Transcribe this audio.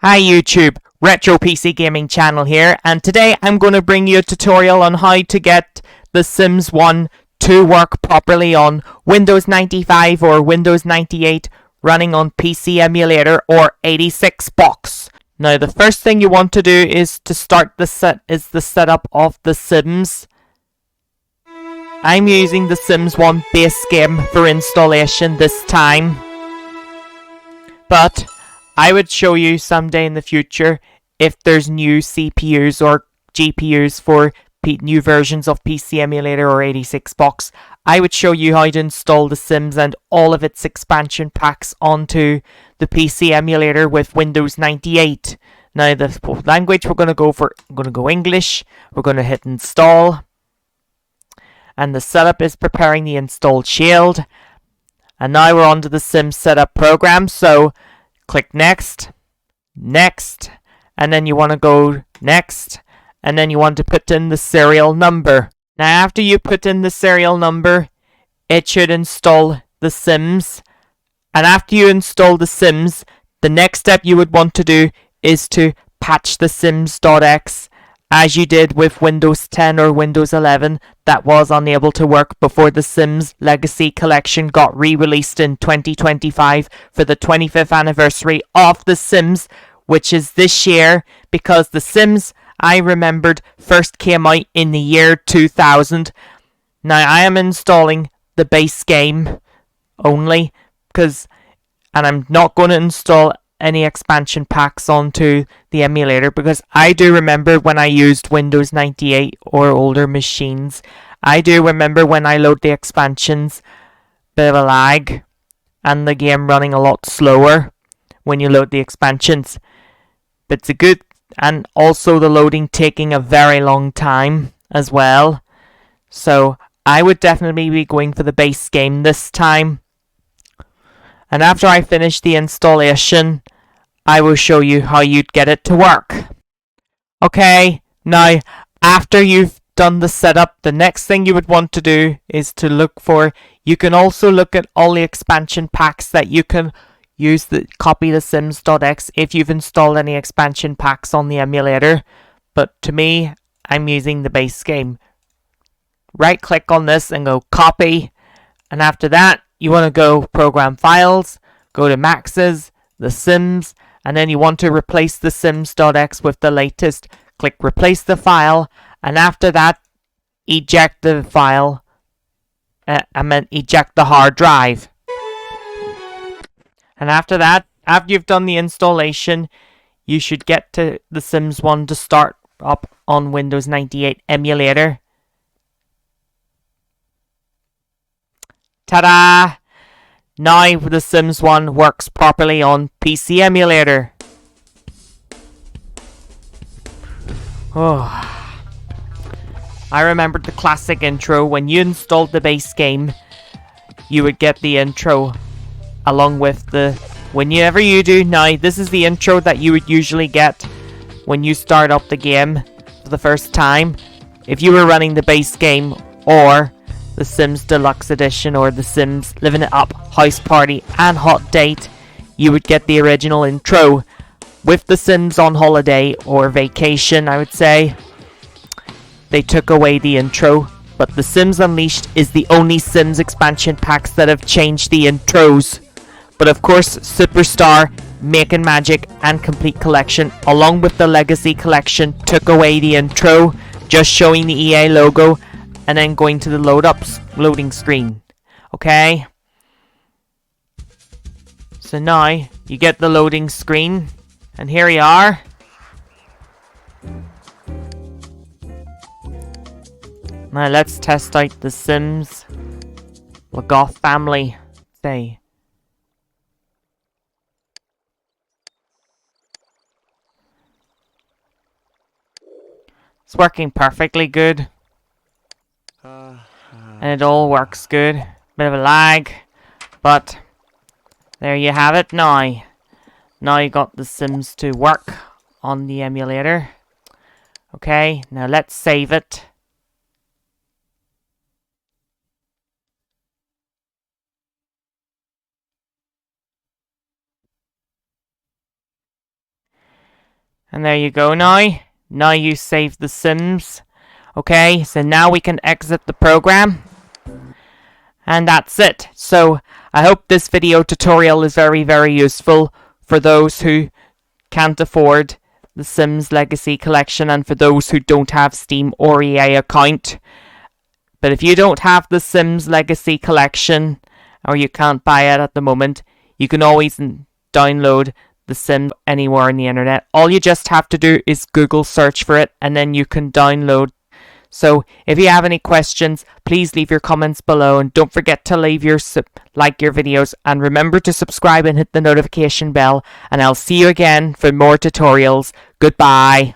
Hi YouTube, Retro PC Gaming channel here, and today I'm going to bring you a tutorial on how to get The Sims 1 to work properly on Windows 95 or Windows 98 running on PC emulator or 86 box. Now the first thing you want to do is to start the setup of The Sims. I'm using The Sims 1 base game for installation this time, but I would show you someday in the future if there's new CPUs or GPUs for new versions of PC emulator or 86 box. I would show you how to install The Sims and all of its expansion packs onto the PC emulator with Windows 98. Now the language we're going to go for, I'm going to go English. We're going to hit install. And the setup is preparing the installed shield. And now we're on to the Sims setup program. So click next, next, and then you want to go next, and then you want to put in the serial number. Now after you put in the serial number, it should install The Sims. And after you install The Sims, the next step you would want to do is to patch the Sims.exe as you did with Windows 10 or Windows 11 that was unable to work before the Sims Legacy Collection got re-released in 2025 for the 25th anniversary of The Sims, which is this year, because The Sims, I remembered, first came out in the year 2000. Now I am installing the base game only, and I'm not going to install any expansion packs onto the emulator, because I do remember when I used Windows 98 or older machines, I do remember when I load the expansions, bit of a lag and the game running a lot slower when you load the expansions. But it's a good, and also the loading taking a very long time as well. So I would definitely be going for the base game this time. And after I finish the installation, I will show you how you'd get it to work. Okay, now after you've done the setup, the next thing you would want to do is to look for, you can also look at all the expansion packs that you can use, copy the Sims.exe if you've installed any expansion packs on the emulator. But to me, I'm using the base game. Right click on this and go copy, and after that you want to go program files, go to maxes, the Sims, and then you want to replace the Sims.exe with the latest. Click replace the file, and after that eject the file, eject the hard drive. And after that, after you've done the installation, you should get to the Sims 1 to start up on Windows 98 emulator. Ta-da! Now the Sims 1 works properly on PC emulator. Oh, I remembered the classic intro. When you installed the base game, you would get the intro along with whenever you do. Now this is the intro that you would usually get when you start up the game for the first time. If you were running the base game or the Sims Deluxe Edition or the Sims Living It Up, House Party and Hot Date, you would get the original intro. With the Sims on holiday or vacation, I would say, they took away the intro. But the Sims Unleashed is the only Sims expansion packs that have changed the intros. But of course, Superstar, Making Magic and Complete Collection, along with the Legacy Collection, took away the intro, just showing the EA logo and then going to the loading screen. Okay? So now you get the loading screen, and here you are. Now let's test out the Sims Legoth family. Say. It's working perfectly good. And it all works good. Bit of a lag, but there you have it now. Now you got the Sims to work on the emulator. Okay, now let's save it. And there you go now. Now you save the Sims. Okay, so now we can exit the program. And that's it. So I hope this video tutorial is very, very useful for those who can't afford the Sims Legacy Collection and for those who don't have Steam or EA account. But if you don't have the Sims Legacy Collection or you can't buy it at the moment, you can always download the Sims anywhere on the internet. All you just have to do is Google search for it and then you can download. So if you have any questions, please leave your comments below and don't forget to leave like your videos and remember to subscribe and hit the notification bell, and I'll see you again for more tutorials. Goodbye.